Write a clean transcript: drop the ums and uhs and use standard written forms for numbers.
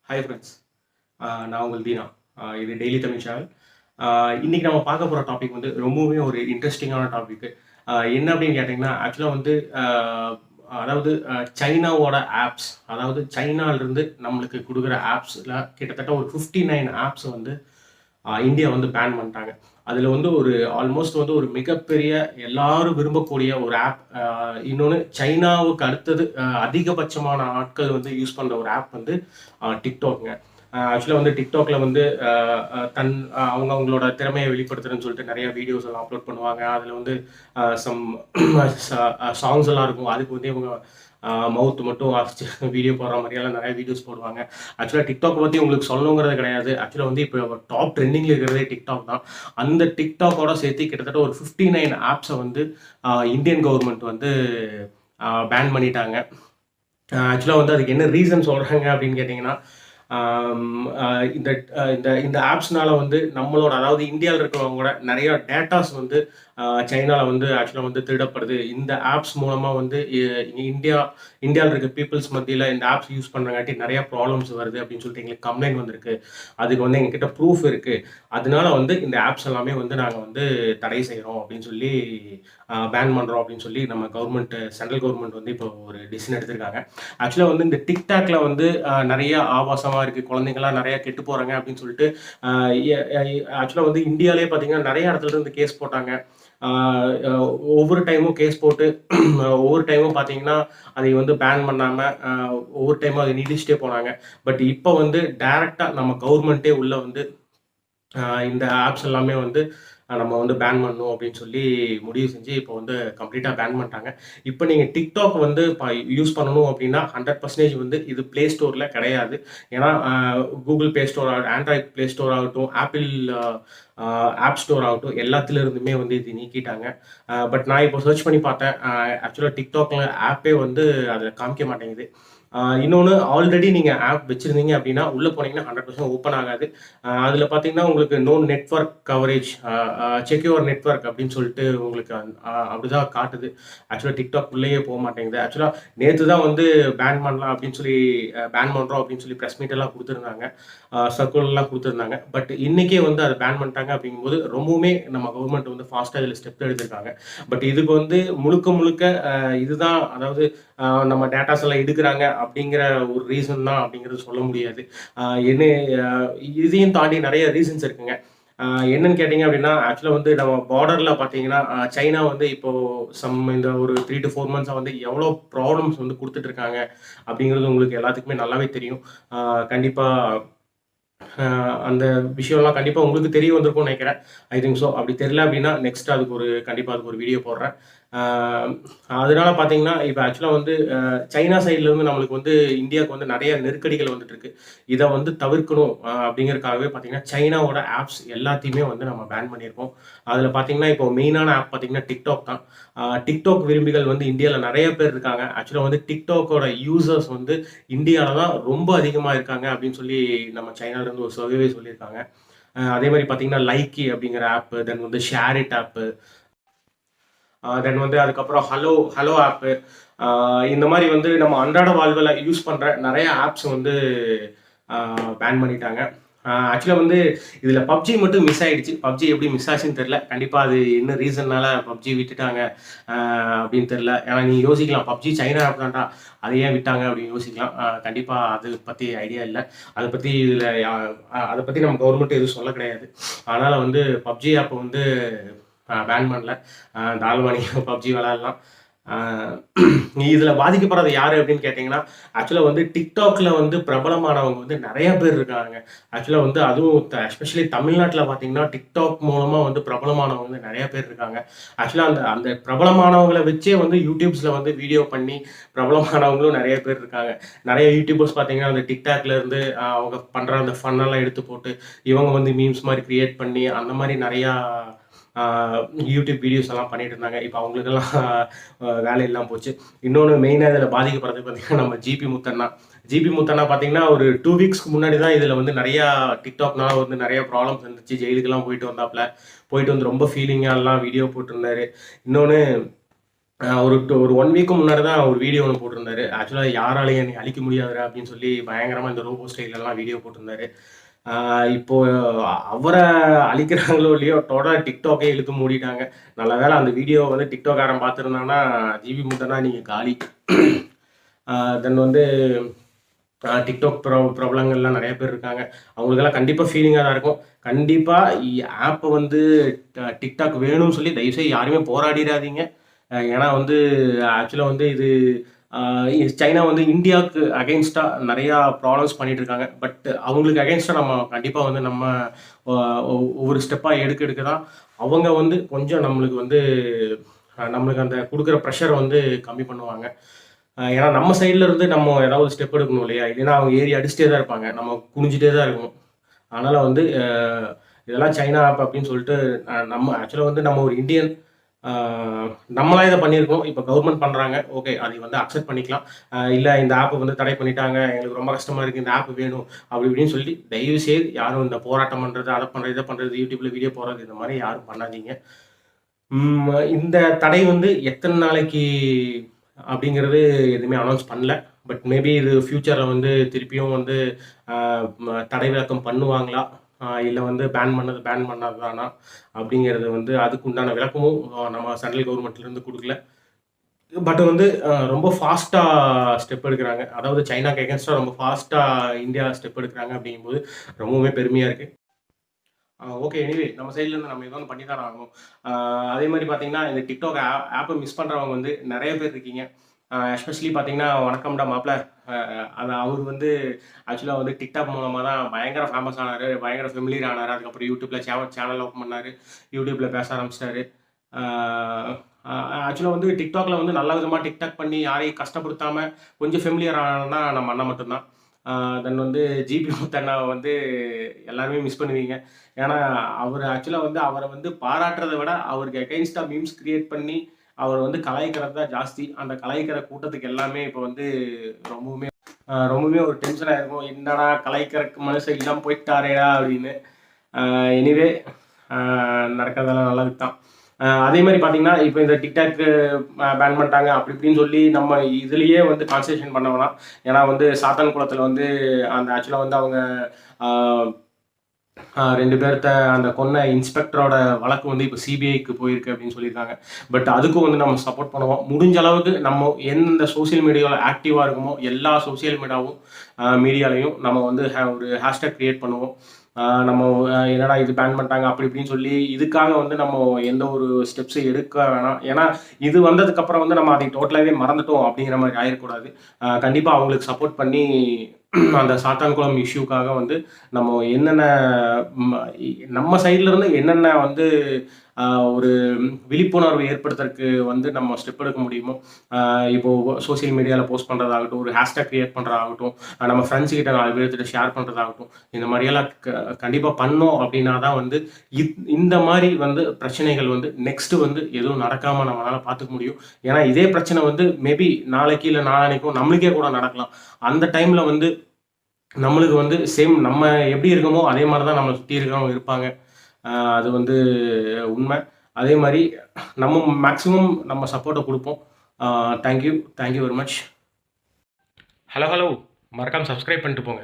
Hi friends. நான் உங்கள் தீனா. இது டெய்லி தமிழ் சேனல். இன்னைக்கு நம்ம பார்க்க போகிற டாபிக் வந்து ரொம்பவுமே ஒரு இன்ட்ரெஸ்டிங்கான டாபிக். என்ன அப்படின்னு கேட்டிங்கன்னா ஆக்சுவலாக வந்து அதாவது சைனாவோட ஆப்ஸ், அதாவது சைனாலிருந்து நம்மளுக்கு கொடுக்குற ஆப்ஸில் கிட்டத்தட்ட ஒரு 59 ஆப்ஸ் வந்து இந்தியா வந்து பேன் பண்ணிட்டாங்க. அதில் வந்து ஒரு ஆல்மோஸ்ட் வந்து ஒரு மிகப்பெரிய எல்லாரும் விரும்பக்கூடிய ஒரு ஆப். இன்னொன்று சைனாவுக்கு அடுத்தது அதிகபட்சமான ஆட்கள் வந்து யூஸ் பண்ணுற ஒரு ஆப் வந்து டிக்டாக்ங்க. ஆக்சுவலாக வந்து டிக்டாக்ல வந்து அவங்களோட திறமையை வெளிப்படுத்துறேன்னு சொல்லிட்டு நிறைய வீடியோஸ் எல்லாம் அப்லோட் பண்ணுவாங்க. அதில் வந்து சம் சாங்ஸ் எல்லாம் இருக்கும். அதுக்கு வந்து இவங்க மவுத் மட்டும் வாசிச்சு வீடியோ போடுற மாதிரியெல்லாம் நிறைய வீடியோஸ் போடுவாங்க. ஆக்சுவலாக டிக்டாக் பற்றி உங்களுக்கு சொல்லணுங்கிறது கிடையாது. ஆக்சுவலாக வந்து இப்போ டாப் ட்ரெண்டிங்கில் இருக்கிறதே டிக்டாக் தான். அந்த டிக்டாக்கோட சேர்த்து கிட்டத்தட்ட ஒரு 59 ஆப்ஸை வந்து இந்தியன் கவர்மெண்ட் வந்து பேன் பண்ணிட்டாங்க. ஆக்சுவலாக வந்து அதுக்கு என்ன ரீசன் சொல்கிறாங்க அப்படின்னு கேட்டிங்கன்னா, இந்த இந்த இந்த ஆப்ஸ்னால வந்து நம்மளோட, அதாவது இந்தியாவில் இருக்கிறவங்களோட நிறைய டேட்டாஸ் வந்து சைனாவில் வந்து ஆக்சுவலாக வந்து திருடப்படுது. இந்த ஆப்ஸ் மூலமாக வந்து இந்தியாவில் இருக்க பீப்புள்ஸ் மத்தியில் இந்த ஆப்ஸ் யூஸ் பண்ணுறங்காட்டி நிறைய ப்ராப்ளம்ஸ் வருது அப்படின்னு சொல்லிட்டு எங்களுக்கு கம்ப்ளைண்ட் வந்திருக்கு. அதுக்கு வந்து எங்ககிட்ட ப்ரூஃப் இருக்குது. அதனால வந்து இந்த ஆப்ஸ் எல்லாமே வந்து நாங்கள் வந்து தடை செய்கிறோம் அப்படின்னு சொல்லி பேன் பண்ணுறோம் அப்படின்னு சொல்லி நம்ம கவர்மெண்ட், சென்ட்ரல் கவர்மெண்ட் வந்து இப்போ ஒரு டிசிஷன் எடுத்திருக்காங்க. ஆக்சுவலாக வந்து இந்த டிக்டாக்ல வந்து நிறைய ஆபாசமாக இருக்குது, குழந்தைங்களாம் நிறைய கெட்டு போகிறாங்க அப்படின்னு சொல்லிட்டு ஆக்சுவலாக வந்து இந்தியாவிலே பார்த்தீங்கன்னா நிறைய இடத்துல இருந்து கேஸ் போட்டாங்க. ஒவ்வொரு டைமும் கேஸ் போட்டு ஒவ்வொரு டைமும் பார்த்தீங்கன்னா அதை வந்து பேன் பண்ணாமல் ஒவ்வொரு டைமும் அதை நீடிச்சுட்டே போனாங்க. பட் இப்போ வந்து டைரெக்டாக நம்ம கவர்மெண்ட்டே உள்ள வந்து இந்த ஆப்ஸ் எல்லாமே வந்து நம்ம வந்து பேன் பண்ணணும் அப்படின்னு சொல்லி முடிவு செஞ்சு இப்போ வந்து கம்ப்ளீட்டாக பேன் பண்ணிட்டாங்க. இப்போ நீங்கள் டிக்டாக் வந்து யூஸ் பண்ணணும் அப்படின்னா 100% வந்து இது ப்ளே ஸ்டோரில் கிடையாது. ஏன்னா கூகுள் ப்ளே ஸ்டோர் ஆகட்டும், ஆண்ட்ராய்ட் ப்ளே ஸ்டோர் ஆகட்டும், ஆப்பிள் ஆப் ஸ்டோர் ஆகட்டும், எல்லாத்துலேருந்துமே வந்து இது நீக்கிட்டாங்க. பட் நான் இப்போ சர்ச் பண்ணி பார்த்தேன். ஆக்சுவலாக டிக்டாக்ல ஆப்பே வந்து அதில் காமிக்க மாட்டேங்குது. இன்னொன்று, ஆல்ரெடி நீங்கள் ஆப் வச்சுருந்தீங்க அப்படின்னா உள்ளே போனீங்கன்னா 100% ஓப்பன் ஆகாது. அதில் பார்த்தீங்கன்னா உங்களுக்கு no network coverage, check your network அப்படின்னு சொல்லிட்டு உங்களுக்கு அப்படிதான் காட்டுது. ஆக்சுவலாக டிக்டாக் உள்ளேயே போக மாட்டேங்குது. ஆக்சுவலாக நேற்று தான் வந்து பேன் பண்ணலாம் அப்படின்னு சொல்லி பேன் பண்ணுறோம் அப்படின்னு சொல்லி ப்ரெஸ் மீட் எல்லாம் கொடுத்துருந்தாங்க, சர்க்குலர்லாம் கொடுத்துருந்தாங்க. பட் இன்றைக்கே வந்து அதை பேன் பண்ணிட்டாங்க. அப்படிங்கும்போது ரொம்பவுமே நம்ம கவர்மெண்ட் வந்து ஃபாஸ்ட்டாக இதில் ஸ்டெப் எடுத்திருக்காங்க. பட் இதுக்கு வந்து முழுக்க முழுக்க இதுதான், அதாவது நம்ம டேட்டாஸ் எல்லாம் எடுக்கிறாங்க அப்படிங்கிற ஒரு ரீசன் தான் அப்படிங்கிறது சொல்ல முடியாது. என்ன இதையும் தாண்டி நிறைய ரீசன்ஸ் இருக்குங்க. என்னன்னு கேட்டிங்க அப்படின்னா, ஆக்சுவலாக வந்து நம்ம பார்டரில் பார்த்தீங்கன்னா சைனா வந்து இப்போது இந்த ஒரு 3 to 4 மந்த்ஸாக வந்து எவ்வளோ ப்ராப்ளம்ஸ் வந்து கொடுத்துட்ருக்காங்க அப்படிங்கிறது உங்களுக்கு எல்லாத்துக்குமே நல்லாவே தெரியும். கண்டிப்பாக அந்த விஷயம்லாம் கண்டிப்பாக உங்களுக்கு தெரிய வந்திருக்கும்னு நினைக்கிறேன். I think so. அப்படி தெரியல அப்படின்னா நெக்ஸ்ட் கண்டிப்பாக அதுக்கு ஒரு வீடியோ போடுறேன். அதனால பார்த்தீங்கன்னா இப்போ ஆக்சுவலாக வந்து சைனா சைட்லேருந்து நம்மளுக்கு வந்து இந்தியாவுக்கு வந்து நிறைய நெருக்கடிகள் வந்துட்டு இருக்கு. இதை வந்து தவிர்க்கணும் அப்படிங்கிறதுக்காகவே பார்த்தீங்கன்னா சைனாவோட ஆப்ஸ் எல்லாத்தையுமே வந்து நம்ம பேன் பண்ணியிருக்கோம். அதில் பார்த்தீங்கன்னா இப்போ மெயினான ஆப் பார்த்தீங்கன்னா டிக்டாக் தான். டிக்டாக் விரும்பிகள் வந்து இந்தியாவில் நிறைய பேர் இருக்காங்க. ஆக்சுவலாக வந்து டிக்டாக்கோட யூசர்ஸ் வந்து இந்தியாவில் தான் ரொம்ப அதிகமாக இருக்காங்க அப்படின்னு சொல்லி நம்ம சைனாலேருந்து ஒரு சர்வே சொல்லியிருக்காங்க. அதே மாதிரி பார்த்தீங்கன்னா லைக்கி அப்படிங்கிற ஆப்பு, தென் வந்து ஷேர் இட் ஆப்பு, தென் வந்து அதுக்கப்புறம் ஹலோ ஹலோ ஆப்பு, இந்த மாதிரி வந்து நம்ம அன்றாட வாழ்வில் யூஸ் பண்ணுற நிறைய ஆப்ஸ் வந்து பேன் பண்ணிட்டாங்க. ஆக்சுவலாக வந்து இதில் பப்ஜி மட்டும் மிஸ் ஆகிடுச்சு. பப்ஜி எப்படி மிஸ் ஆச்சுன்னு தெரில. கண்டிப்பாக அது என்ன ரீசன்னால பப்ஜி விட்டுட்டாங்க அப்படின்னு தெரில. ஏன்னா நீங்கள் யோசிக்கலாம், பப்ஜி சைனா ஆப் தான்டா, அதை ஏன் விட்டாங்க அப்படின்னு யோசிக்கலாம். கண்டிப்பாக அதை பற்றி ஐடியா இல்லை. அதை பற்றி இதில் அதை பற்றி நம்ம கவர்மெண்ட் எதுவும் சொல்ல கிடையாது. அதனால் வந்து பப்ஜி ஆப்பை வந்து பேன் பண்ணல. தாராளமாக நீங்கள் பப்ஜி விளையாடலாம். இதில் பாதிக்கப்படுறது யார் அப்படின்னு கேட்டிங்கன்னா, ஆக்சுவலாக வந்து டிக்டாக்ல வந்து பிரபலமானவங்க வந்து நிறைய பேர் இருக்காங்க. ஆக்சுவலாக வந்து அதுவும் எஸ்பெஷலி தமிழ்நாட்டில் பார்த்தீங்கன்னா டிக்டாக் மூலமாக வந்து பிரபலமானவங்க வந்து நிறைய பேர் இருக்காங்க. ஆக்சுவலாக அந்த அந்த பிரபலமானவங்களை வச்சே வந்து யூடியூப்ஸில் வந்து வீடியோ பண்ணி பிரபலமானவங்களும் நிறைய பேர் இருக்காங்க. நிறைய யூடியூபர்ஸ் பார்த்தீங்கன்னா அந்த டிக்டாக்ல இருந்து அவங்க பண்ணுற அந்த ஃபன்னெல்லாம் எடுத்து போட்டு இவங்க வந்து மீம்ஸ் மாதிரி கிரியேட் பண்ணி அந்த மாதிரி நிறையா யூடியூப் வீடியோஸ் எல்லாம் பண்ணிட்டு இருந்தாங்க. இப்போ அவங்களுக்கெல்லாம் வேலை இல்லாமல் போச்சு. இன்னொன்று மெயினாக இதில் பாதிக்கப்படுறது பார்த்தீங்கன்னா நம்ம ஜிபி முத்தண்ணா பார்த்தீங்கன்னா ஒரு 2 வீக்ஸ்க்கு முன்னாடி தான் இதில் வந்து நிறையா டிக்டாக்னால வந்து நிறைய ப்ராப்ளம்ஸ் இருந்துச்சு. ஜெயிலுக்கெல்லாம் போயிட்டு வந்து ரொம்ப ஃபீலிங்காக எல்லாம் வீடியோ போட்டிருந்தாரு. இன்னொன்று ஒரு 1 வீக்கு முன்னாடி தான் ஒரு வீடியோ ஒண்ணு போட்டிருந்தாரு. ஆக்சுவலா யாராலயும் என்னைய அழிக்க முடியாதுடா அப்படின்னு சொல்லி பயங்கரமா இந்த ரோபோ ஸ்டைல்லலாம் வீடியோ போட்டிருந்தாரு. ஆ இப்போ அவர அழிக்கிறாங்களோ இல்லையோ, டிக்டாக்கே இழுத்து மூடிட்டாங்க. நல்ல வேளை அந்த வீடியோவ வந்து டிக்டாக்காரன் பார்த்திருந்தான்னா, ஜிபி முத்தண்ணா நீங்க காலி. ஆ தென் வந்து டிக்டாக் பிரபலங்கள்லாம் நெறைய பேர் இருக்காங்க. அவங்களுக்கெல்லாம் கண்டிப்பா ஃபீலிங்கா தான் இருக்கும். கண்டிப்பா ஆப்ப வந்து டிக்டாக் வேணும்னு சொல்லி தயவுசெய்து யாருமே போராடிறாதீங்க. ஏன்னா வந்து ஆக்சுவலா வந்து இது அ சைனா வந்து இந்தியாவுக்கு அகைன்ஸ்ட்டா நெறையா ப்ராப்ளம்ஸ் பண்ணிட்டு இருக்காங்க. பட் அவங்களுக்கு அகைன்ஸ்ட்டா நம்ம கண்டிப்பா வந்து நம்ம ஒ ஒவ்வொரு ஸ்டெப்பா எடுக்க எடுக்க தான் அவங்க வந்து கொஞ்சம் நம்மளுக்கு வந்து நம்மளுக்கு அந்த குடுக்குற ப்ரெஷர வந்து கம்மி பண்ணுவாங்க. ஏன்னா நம்ம சைட்ல இருந்து நம்ம ஏதாவது ஸ்டெப் எடுக்கணும் இல்லையா? இல்லைன்னா அவங்க ஏறி அடிச்சுட்டே தான் இருப்பாங்க. நம்ம குனிஞ்சுட்டே தான் இருக்கணும். அதனால வந்து இதெல்லாம் சைனா ஆப் அப்படின்னு சொல்லிட்டு நம்ம ஆக்சுவலா வந்து நம்ம ஒரு இந்தியன் அ நம்மளா இத பண்ணியிருக்கோம். இப்ப கவர்ன்மெண்ட் பண்றாங்க. ஓகே. அதை வந்து அக்செப்ட் பண்ணிக்கலாம். இல்ல இந்த ஆப்ப வந்து தடை பண்ணிட்டாங்க. எங்களுக்கு ரொம்ப கஷ்டமா இருக்கு. இந்த ஆப் வேணும். அப்படி இப்படின்னு சொல்லி தயவு செய்து யாரும் இந்த போராட்டம் பண்றது, அத பண்றது, இத பண்றது, YouTubeல வீடியோ போடுறது இந்த மாரி யாரும் பண்ணாதீங்க. இந்த தடை வந்து எத்தன நாளைக்கு அப்படிங்கிறது எதுவுமே அனௌன்ஸ் பண்ணல. பட் மேபி இது ஃபியூச்சர்ல வந்து திருப்பியும் வந்து அ தடை விலக்கம் பண்ணுவாங்களா? இல்ல வந்து பேன் பண்ணது தானா? அப்படிங்கிறது வந்து அதுக்கு உண்டான விளக்கமும் நம்ம சென்ட்ரல் கவர்ன்மெண்ட்லேருந்து குடுக்கல. பட் வந்து ரொம்ப ஃபாஸ்ட்டா ஸ்டெப் எடுக்குறாங்க. அதாவது சைனாக்கு எகென்ஸ்ட்டா ரொம்ப ஃபாஸ்ட்டா இந்தியா ஸ்டெப் எடுக்குறாங்க அப்படிங்கும்போது ரொம்பவுமே பெருமையா இருக்கு. ஓகே. எனிவே நம்ம சைட்ல இருந்து நம்ம ஏதோ ஒண்ணு பண்ணி தான ஆகணும். ஆ அதே மாரி பார்த்தீங்கன்னா, இந்த TikTok ஆப்ப மிஸ் பண்றவங்க வந்து நெறைய பேர் இருக்கீங்க. எஸ்பெஷலி பார்த்தீங்கன்னா, வணக்கம்டா மாப்ள. அ அது அவரு வந்து ஆக்சுவலா வந்து TikTok மூலமா தான் பயங்கர ஃபேமஸ் ஆனாரு. பயங்கர ஃபெமிலியர் ஆனாரு. அதுக்கப்புறம் YouTubeல சேனல் ஓப்பன் பண்ணாரு. YouTubeல பேச ஆரம்பிச்சுட்டாரு. ஆ அ ஆக்சுவலா வந்து TikTokல வந்து நல்ல விதமா டிக்டாக் பண்ணி யாரையும் கஷ்டப்படுத்தாம கொஞ்சம் ஃபெமிலியர் ஆனான்னா நம்ம அண்ணன் மட்டும் தான். ஆ தென் வந்து ஜிபி முத்தண்ணாவ வந்து எல்லாருமே மிஸ் பண்ணுவீங்க. ஏன்னா, அவரு ஆக்சுவலா வந்து அவர வந்து பாராட்டுறத விட, அவருக்கு எகைன்ஸ்ட்டா மீம்ஸ் கிரியேட் பண்ணி, அவர வந்து கலாய்க்கிறது தான் ஜாஸ்தி. அந்த கலாய்க்கிற கூட்டத்துக்கு எல்லாமே இப்ப வந்து ரொம்பவுமே ரொம்பவுமே ஒரு டென்ஷன் ஆயிருக்கும். "என்னடா கலாய்க்கிறக்கு மனுஷன் இல்லாம போயிட்டாரேடா!" அப்படின்னு. எனிவே அ நடக்கிறதெல்லாம் நல்லதுக்கு தான். அதே மாரி பார்த்தீங்கன்னா, இப்ப இந்த TikTok பேன் பண்ணிட்டாங்க, அப்படி இப்படின்னு சொல்லி நம்ம இதுலயே வந்து கான்சன்ட்ரேஷன் பண்ண வேணாம். ஏன்னா வந்து சாத்தான் குளத்தில வந்து அந்த ஆக்சுவலா வந்து அவங்க ஆ 2 பேர்த்த அந்த கொன்ன இன்ஸ்பெக்டரோட வழக்கு வந்து இப்ப சிபிஐக்கு போயிருக்கு அப்படின்னு சொல்லியிருக்காங்க. பட் அதுக்கும் வந்து நம்ம சப்போர்ட் பண்ணுவோம். முடிஞ்ச அளவுக்கு நம்ம எந்தெந்த சோசியல் மீடியால ஆக்டிவா இருக்கமோ, எல்லா சோசியல் மீடியாலயும் நம்ம வந்து ஒரு ஹேஷ்டேக் கிரியேட் பண்ணுவோம். நம்ம என்னடா இது பேன் பண்ணிட்டாங்க அப்படி இப்படின்னு சொல்லி, இதுக்காக வந்து நம்ம எந்த ஒரு ஸ்டெப்ஸும் எடுக்க வேணாம். ஏன்னா, இது வந்ததுக்கப்புறம் வந்து நம்ம அதை டோட்டலாவே மறந்துட்டோம் அப்படிங்கிற மாரி ஆயிறக்கூடாது. கண்டிப்பா அவங்களுக்கு சப்போர்ட் பண்ணி அந்த சாத்தான்குளம் இஷ்யூக்காக வந்து நம்ம என்னென்ன ம இ நம்ம சைட்ல இருந்து என்னென்ன வந்து அ ஒரு விழிப்புணர்வு ஏற்படுத்துறதுக்கு வந்து நம்ம ஸ்டெப் எடுக்க முடியுமோ, இப்போ சோசியல் மீடியால போஸ்ட் பண்றதாகட்டும், ஒரு ஹேஷ்டேக் கிரியேட் பண்றதாகட்டும், நம்ம ஃப்ரெண்ட்ஸ் கிட்ட 4 பேர்கிட்ட ஷேர் பண்றதாகட்டும், இந்த மாரியெல்லாம் கண்டிப்பா பண்ணோம் அப்படின்னா தான் வந்து இந்த மாரி வந்து பிரச்சனைகள் வந்து நெக்ஸ்ட் வந்து எதுவும் நடக்காம நம்மளால பார்த்துக்க முடியும். ஏன்னா இதே பிரச்சனை வந்து மேபி நாளைக்கு இல்ல நாளான்னைக்கோ நம்மளுக்கே கூட நடக்கலாம். அந்த டைம்ல வந்து நம்மளுக்கு வந்து சேம் நம்ம எப்படி இருக்கோமோ, அதே மாரி தான் நம்மள சுத்தி இருக்கிறவங்க இருப்பாங்க. அ அது வந்து உண்ம. அதே மாரி நம்ம மேக்ஸிமம் நம்ம சப்போர்ட்ட குடுப்போம். Thank you. Thank you very much. Hello, hello. மறக்காம சப்ஸ்கிரைப் பண்ணிட்டு போங்க.